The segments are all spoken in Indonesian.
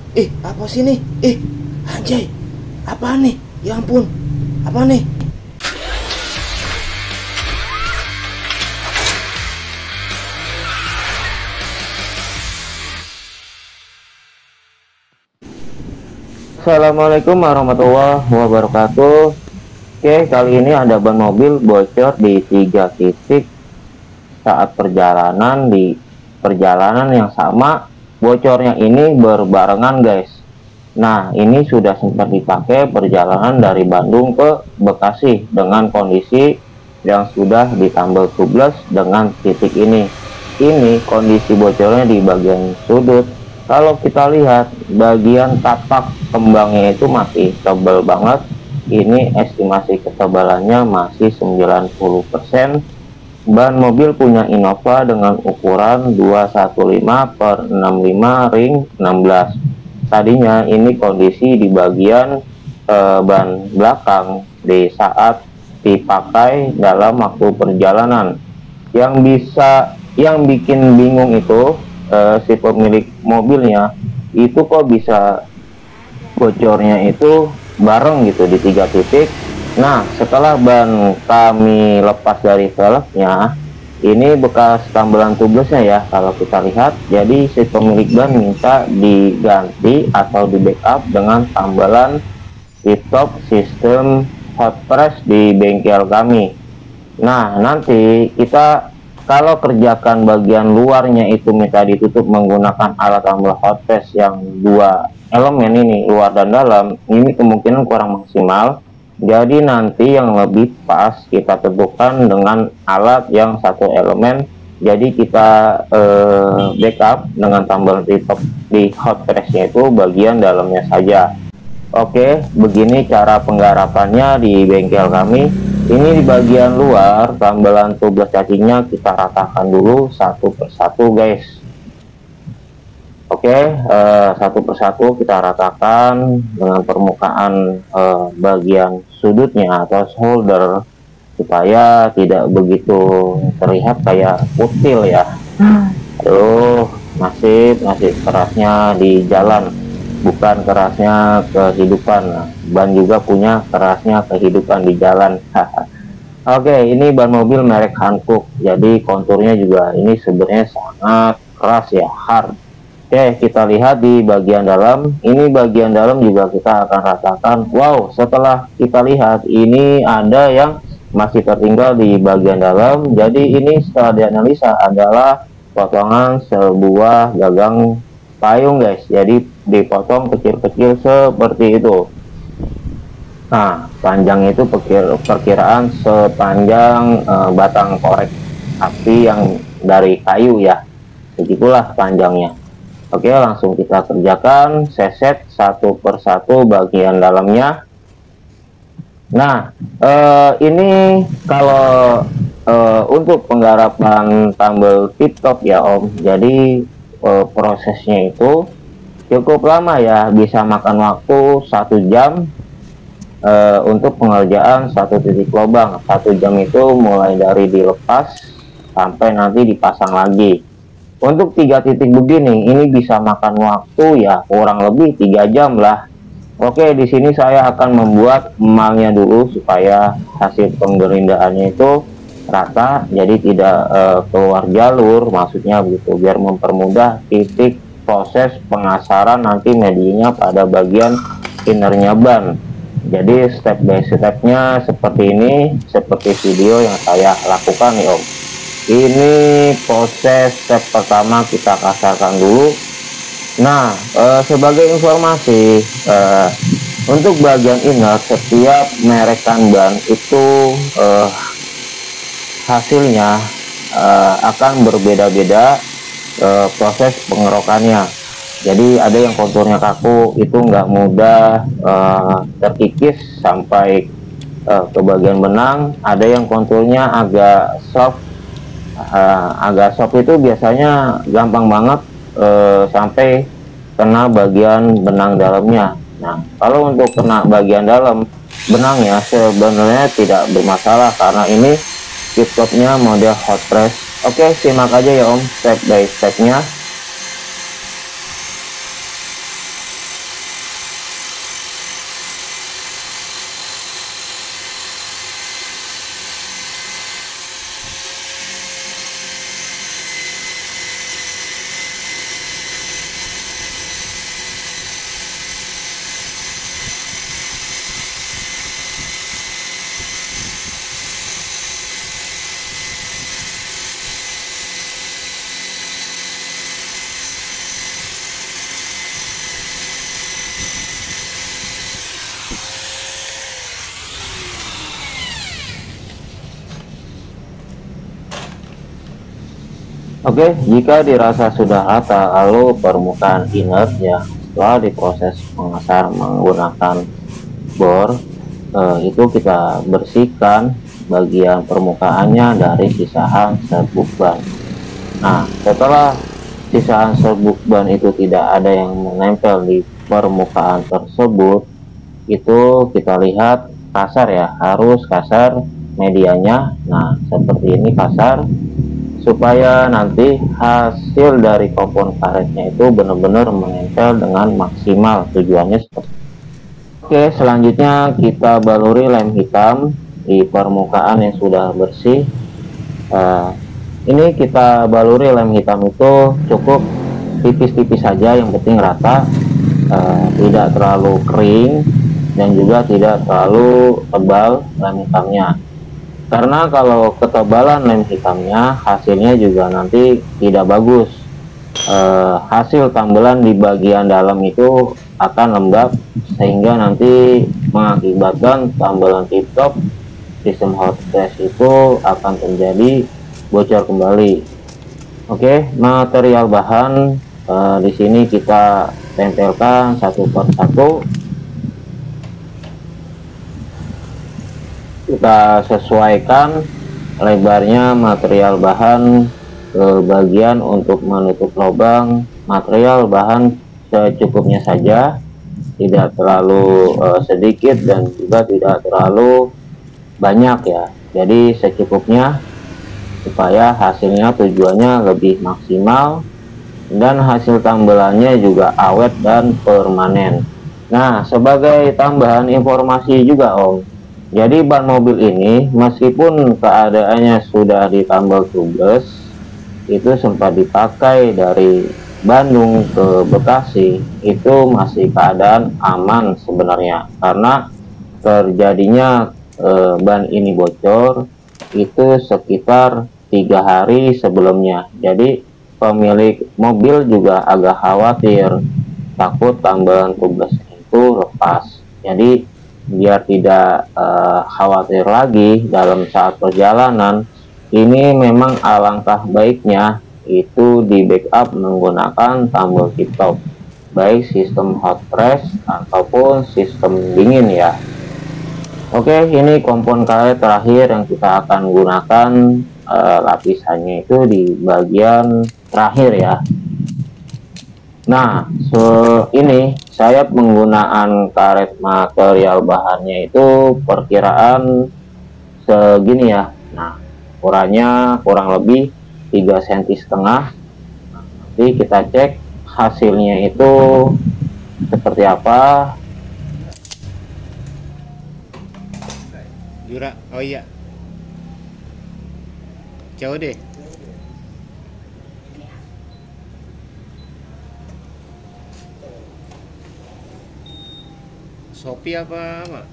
Apa sih nih? Anjay, apa nih? Ya ampun, apa nih? Assalamualaikum warahmatullahi wabarakatuh. Oke, kali ini ada ban mobil bocor di 3 titik saat perjalanan. Di perjalanan yang sama, bocornya ini berbarengan guys. Nah, ini sudah sempat dipakai perjalanan dari Bandung ke Bekasi dengan kondisi yang sudah ditambal tubeless dengan titik ini. Ini kondisi bocornya di bagian sudut. Kalau kita lihat bagian tapak kembangnya itu masih tebal banget. Ini estimasi ketebalannya masih 90%. Ban mobil punya Innova dengan ukuran 215 per 65 ring 16. Tadinya ini kondisi di bagian ban belakang di saat dipakai dalam waktu perjalanan. Yang bikin bingung itu si pemilik mobilnya itu kok bisa bocornya itu bareng gitu di 3 titik. Nah, setelah ban kami lepas dari velgnya, ini bekas tambelan tubelessnya ya kalau kita lihat. Jadi si pemilik ban minta diganti atau di backup dengan tambelan top sistem hot press di bengkel kami. Nah, nanti kita kalau kerjakan bagian luarnya itu minta ditutup menggunakan alat tambal hot press yang 2 elemen ini, luar dan dalam, ini kemungkinan kurang maksimal. Jadi nanti yang lebih pas kita tentukan dengan alat yang 1 elemen. Jadi kita backup dengan tambal di hot pressnya itu bagian dalamnya saja. Oke, begini cara penggarapannya di bengkel kami. Ini di bagian luar tambelan tubeless cacinya kita ratakan dulu satu persatu guys. Oke, satu persatu kita ratakan dengan permukaan bagian sudutnya atau shoulder supaya tidak begitu terlihat kayak kutil ya. Aduh, masih kerasnya di jalan, bukan kerasnya kehidupan. Ban juga punya kerasnya kehidupan di jalan. Oke, ini ban mobil merek Hankook, jadi konturnya juga ini sebenarnya sangat keras ya, hard. Oke, kita lihat di bagian dalam. Ini bagian dalam juga kita akan ratakan. Wow, setelah kita lihat ini ada yang masih tertinggal di bagian dalam. Jadi ini setelah dianalisa adalah potongan sebuah gagang payung guys. Jadi dipotong kecil-kecil seperti itu. Nah, panjang itu perkiraan sepanjang batang korek api yang dari kayu ya. Begitulah panjangnya. Oke, langsung kita kerjakan, seset satu persatu bagian dalamnya. Nah, ini kalau untuk penggarapan tambal tip top ya Om. Jadi prosesnya itu cukup lama ya, bisa makan waktu 1 jam untuk pengerjaan 1 titik lubang. 1 jam itu mulai dari dilepas sampai nanti dipasang lagi. Untuk 3 titik begini, ini bisa makan waktu ya kurang lebih 3 jam lah. Oke, di sini saya akan membuat emalnya dulu supaya hasil penggerindaannya itu rata, jadi tidak keluar jalur, maksudnya begitu, biar mempermudah titik proses pengasaran nanti medianya pada bagian innernya ban. Jadi step by stepnya seperti ini, seperti video yang saya lakukan nih Om. Ini proses step pertama kita kasarkan dulu. Nah, sebagai informasi, untuk bagian inner setiap merekan ban itu hasilnya akan berbeda-beda proses pengerokannya. Jadi ada yang konturnya kaku, itu nggak mudah terkikis sampai ke bagian benang. Ada yang konturnya agak soft. Agak soft itu biasanya gampang banget sampai kena bagian benang dalamnya. Nah, kalau untuk kena bagian dalam benangnya sebenarnya tidak bermasalah karena ini tip topnya model hot press. Oke, simak aja ya Om step by stepnya. Oke, jika dirasa sudah rata, lalu permukaan inert ya setelah diproses pengasar menggunakan bor, itu kita bersihkan bagian permukaannya dari sisaan serbuk ban. Nah, setelah sisaan serbuk ban itu tidak ada yang menempel di permukaan tersebut, itu kita lihat kasar ya, harus kasar medianya. Nah, seperti ini kasar, supaya nanti hasil dari kompon karetnya itu benar-benar menempel dengan maksimal, tujuannya seperti itu. Oke, selanjutnya kita baluri lem hitam di permukaan yang sudah bersih. Ini kita baluri lem hitam itu cukup tipis-tipis saja, yang penting rata, tidak terlalu kering dan juga tidak terlalu tebal lem hitamnya. Karena kalau ketebalan lem hitamnya, hasilnya juga nanti tidak bagus. Hasil tambelan di bagian dalam itu akan lembab, sehingga nanti mengakibatkan tambelan tip top sistem hot press itu akan terjadi bocor kembali. Oke, material bahan di sini kita tempelkan satu per satu. Kita sesuaikan lebarnya material bahan ke bagian untuk menutup lubang. Material bahan secukupnya saja, tidak terlalu sedikit dan juga tidak terlalu banyak ya, jadi secukupnya supaya hasilnya tujuannya lebih maksimal dan hasil tambelannya juga awet dan permanen. Nah, sebagai tambahan informasi juga Om, jadi ban mobil ini meskipun keadaannya sudah ditambal tubles, itu sempat dipakai dari Bandung ke Bekasi, itu masih keadaan aman sebenarnya, karena terjadinya ban ini bocor itu sekitar 3 hari sebelumnya. Jadi pemilik mobil juga agak khawatir, takut tambalan tubles itu lepas. Jadi biar tidak khawatir lagi dalam saat perjalanan, ini memang alangkah baiknya itu di backup menggunakan tambal tip top, baik sistem hot press ataupun sistem dingin ya. Oke, ini kompon karet terakhir yang kita akan gunakan, lapisannya itu di bagian terakhir ya. Nah, ini saya penggunaan karet material bahannya itu perkiraan segini ya. Nah, ukurannya kurang lebih 3,5 cm. Nanti kita cek hasilnya itu seperti apa. Jura, oh iya, jauh deh. Shopee apa Mak?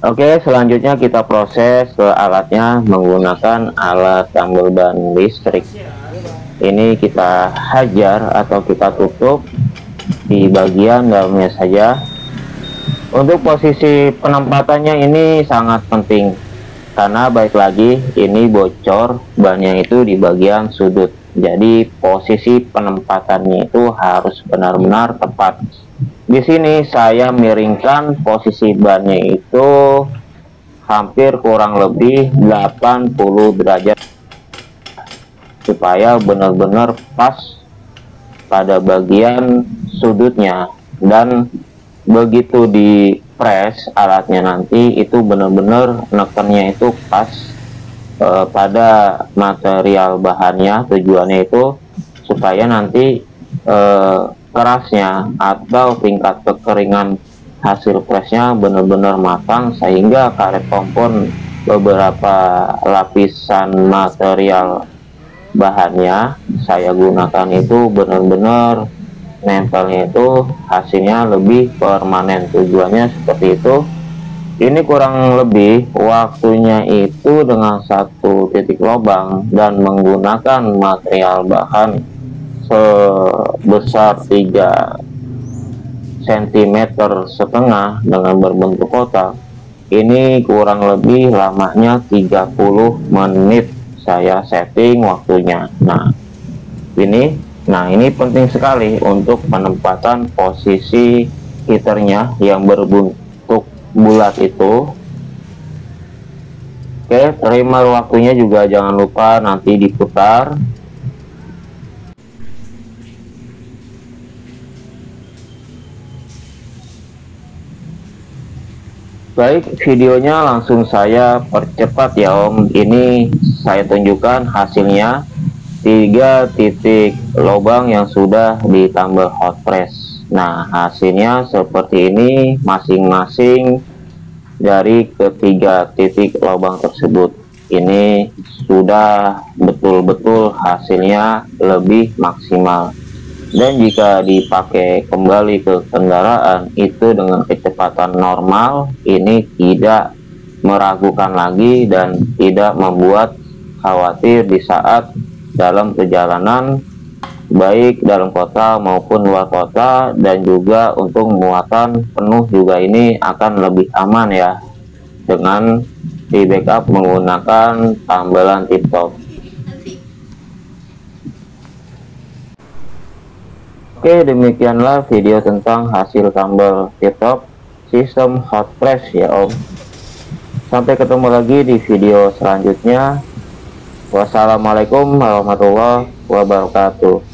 Oke, selanjutnya kita proses ke alatnya menggunakan alat tambal ban listrik. Ini kita hajar atau kita tutup di bagian dalamnya saja. Untuk posisi penempatannya ini sangat penting, karena baik lagi ini bocor bannya itu di bagian sudut. Jadi posisi penempatannya itu harus benar-benar tepat. Di sini saya miringkan posisi bannya itu hampir kurang lebih 80 derajat supaya benar-benar pas pada bagian sudutnya, dan begitu di press alatnya nanti itu benar-benar nekennya itu pas pada material bahannya. Tujuannya itu supaya nanti kerasnya atau tingkat kekeringan hasil pressnya benar-benar matang, sehingga karet kompon beberapa lapisan material bahannya saya gunakan itu benar-benar nempelnya itu hasilnya lebih permanen. Tujuannya seperti itu. Ini kurang lebih waktunya itu dengan 1 titik lubang dan menggunakan material bahan sebesar 3,5 cm dengan berbentuk kotak. Ini kurang lebih lamanya 30 menit saya setting waktunya. Nah ini penting sekali untuk penempatan posisi heaternya yang berbentuk bulat itu. Oke, timer waktunya juga jangan lupa nanti diputar. Baik, videonya langsung saya percepat ya Om. Ini saya tunjukkan hasilnya 3 titik lubang yang sudah ditambal hot press. Nah, hasilnya seperti ini masing-masing dari ketiga titik lubang tersebut. Ini sudah betul-betul hasilnya lebih maksimal. Dan jika dipakai kembali ke kendaraan itu dengan kecepatan normal, ini tidak meragukan lagi dan tidak membuat khawatir di saat dalam perjalanan, baik dalam kota maupun luar kota. Dan juga untuk muatan penuh juga ini akan lebih aman ya, dengan di backup menggunakan tambelan tip top. Oke, demikianlah video tentang hasil tambal tip top sistem hot press ya Om. Sampai ketemu lagi di video selanjutnya. Wassalamualaikum warahmatullahi wabarakatuh.